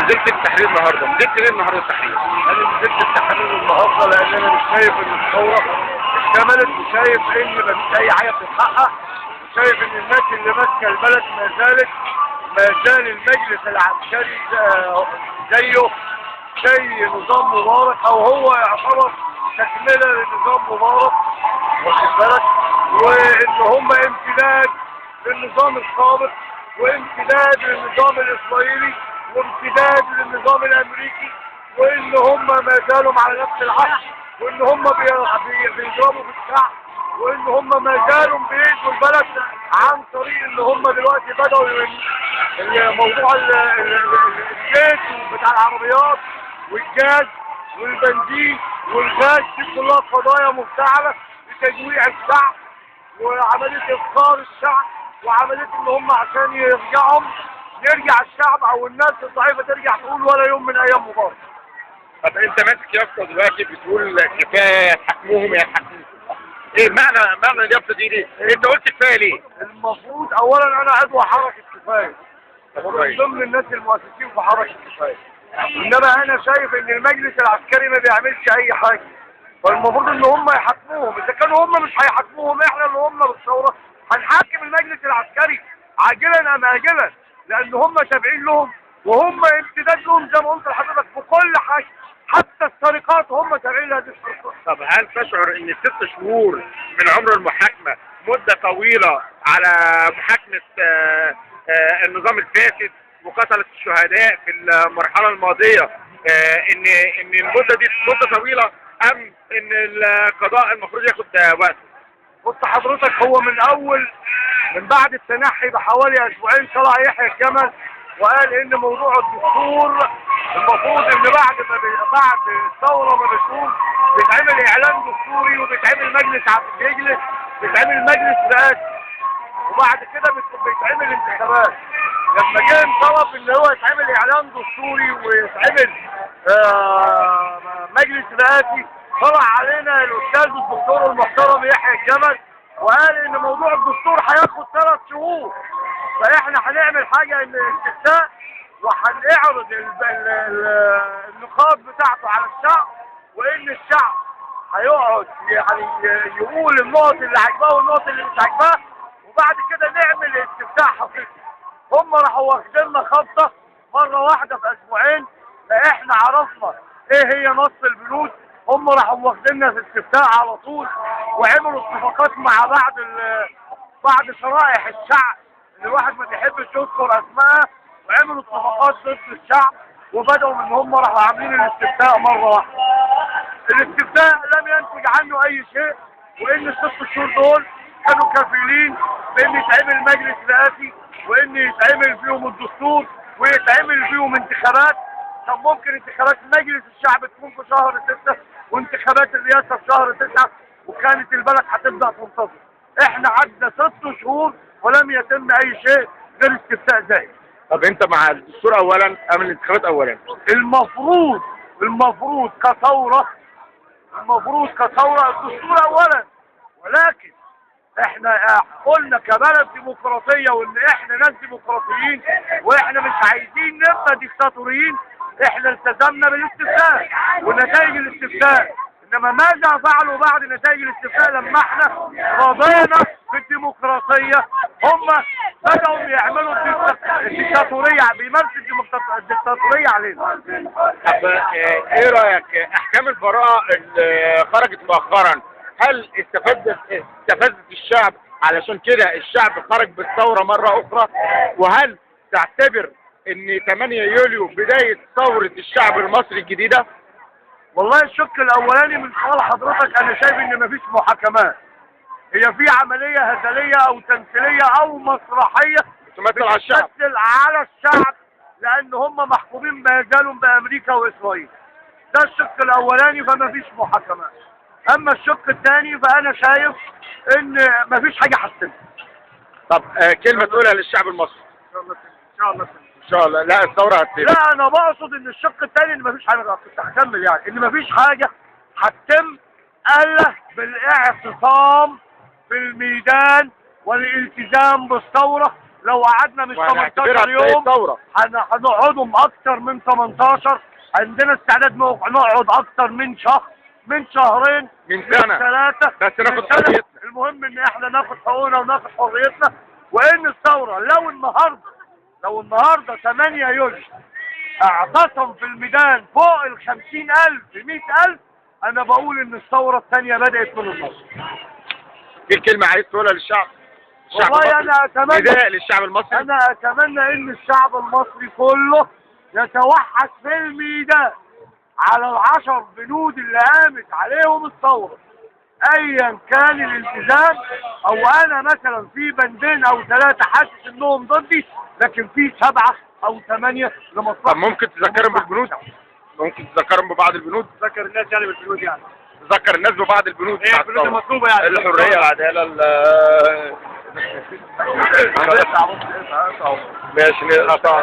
نزلت التحرير النهارده، نزلت ليه النهارده التحرير؟ انا نزلت التحرير النهارده لان انا مش شايف ان الثوره اكتملت، وشايف ان مفيش اي حاجه بتتحقق، وشايف ان الناس اللي ماسكه البلد ما زال المجلس العسكري زيه زي نظام مبارك، او هو يعتبر تكمله لنظام مبارك، واخد بالك؟ وان هم امتداد للنظام السابق، وامتداد للنظام الاسرائيلي، وامتداد للنظام الامريكي، وان هم ما زالوا على نفس العهد، وان هم بيضربوا في الشعب، وان هم ما زالوا بيأذوا البلد عن طريق ان هم دلوقتي بدأوا موضوع الزيت بتاع العربيات والجاز والبنزين والغاز، دي كلها قضايا مفتعلة لتجويع الشعب وعملية إفقار الشعب، وعملية ان هم عشان يرجع الشعب او الناس الضعيفة ترجع تقول ولا يوم من ايام مبارك. طب انت ماسك يافطه دلوقتي بتقول كفايه تحكموهم يحكموهم. ايه معنى اليافطه دي ليه؟ انت قلت كفايه ليه؟ المفروض اولا انا عضو حركة كفاية، ومن ضمن الناس المؤسسين في حركة كفاية، انما انا شايف ان المجلس العسكري ما بيعملش اي حاجة، فالمفروض ان هم يحكموهم. اذا كانوا هم مش هيحكموهم، احنا اللي هم بالثورة هنحاكم المجلس العسكري عاجلا ام اجلا، لان هم تابعين لهم وهم امتداد لهم زي ما قلت لحضرتك في كل حاجة، حتى السرقات هم تابعين لهذه السرقات. طب هل تشعر ان 6 شهور من عمر المحاكمة مدة طويلة على محاكمة النظام الفاسد وقتلة الشهداء في المرحلة الماضية، ان المدة دي مدة طويلة، ام ان القضاء المفروض ياخد وقت؟ بص حضرتك، هو من بعد التنحي بحوالي اسبوعين طلع يحيى الجمل وقال ان موضوع الدستور المفروض ان بعد الثوره ما بتقوم بيتعمل اعلان دستوري، وبيتعمل مجلس بيجلس، بيتعمل مجلس رئاسي، وبعد كده بيتعمل انتخابات. لما جه طلب ان هو يتعمل اعلان دستوري ويتعمل مجلس رئاسي، طلع علينا الاستاذ الدكتور المحترم يحيى الجمل وقال ان موضوع الدستور هياخد 3 شهور، فاحنا هنعمل حاجه ان استفتاء وهنعرض النقاط بتاعته على الشعب، وان الشعب هيقعد يعني يقول النقط اللي عاجباه والنقط اللي مش عاجباه، وبعد كده نعمل استفتاء حقيقي. هم راحوا واخديننا خبطه مره واحده في اسبوعين، فاحنا عرفنا ايه هي نص البنود. هم راحوا واخديننا في استفتاء على طول، وعملوا اتفاقات مع بعض شرائح الشعب اللي الواحد ما بيحبش يذكر اسمائها، وعملوا اتفاقات ضد الشعب، وبدأوا ان هم راحوا عاملين الاستفتاء مرة واحدة. الاستفتاء لم ينتج عنه اي شيء، وان ال6 شهور دول كانوا كفيلين بان يتعمل مجلس رئاسي، وان يتعمل فيهم الدستور، ويتعمل فيهم انتخابات. كان ممكن انتخابات مجلس الشعب تكون في شهر 6، وانتخابات الرئاسة في شهر 9، وكانت البلد هتبدأ تنتظر. احنا عدنا 6 شهور ولم يتم اي شيء غير استفتاء زائد. طب انت مع الدستور اولا ام الانتخابات اولا؟ المفروض كثورة الدستور اولا، ولكن احنا قلنا كبلد ديمقراطية وان احنا ناس ديمقراطيين، واحنا مش عايزين نبقى ديكتاتوريين. احنا التزمنا بالاستفتاء ونتائج الاستفتاء، انما ماذا فعلوا بعد نتائج الاستفتاء لما احنا رضينا بالديمقراطية؟ هم بدأوا يعملوا الديكتاتورية، بيمارسوا الديكتاتورية علينا. طب ايه رأيك احكام البراءة اللي خرجت مؤخرا، هل استفزت الشعب علشان كده الشعب خرج بالثورة مرة اخرى؟ وهل تعتبر ان 8 يوليو بداية ثورة الشعب المصري الجديدة؟ والله الشق الاولاني من سؤال حضرتك انا شايف ان مفيش محاكمات، هي في عملية هزلية او تمثيلية او مسرحية تمثل على الشعب، لان هم محكومين ما زالوا بامريكا واسرائيل. ده الشق الاولاني، فما فيش محاكمات. اما الشق الثاني فانا شايف ان مفيش حاجة حسنت. طب كلمة تقولها للشعب المصري؟ ان شاء الله لا الثورة هتتم. لا انا بقصد ان الشق الثاني ان مفيش حاجة، كنت هكمل يعني ان مفيش حاجة هتتم الا بالاعتصام في الميدان والالتزام بالثورة لو قعدنا مش 18 يوم هنقعدهم اكتر من 18. عندنا استعداد نقعد اكتر من شهر، من شهرين، من سنة، 3 بس ناخد حريتنا. المهم ان احنا ناخد حقوقنا وناخد حريتنا. وان الثورة لو النهاردة 8 يوليو اعتصم في الميدان فوق 50,000 100,000، انا بقول ان الثورة الثانية بدأت من النصر. في كلمة عايز تقولها للشعب؟ والله انا اتمنى نداء للشعب المصري. انا اتمنى ان الشعب المصري كله يتوحد في الميدان على ال10 بنود اللي قامت عليهم الثورة، ايا كان الالتزام. او انا مثلا في بندين او 3 حاسس انهم ضدي، لكن في 7 أو 8 لمصلحة. طب ممكن تذكرهم بالبنود؟ ممكن تذكرهم ببعض البنود؟ تذكر الناس يعني بالبنود يعني. تذكر الناس ببعض البنود. ايه البنود المطلوبة يعني؟ الحرية، العدالة، ماشي نقطع.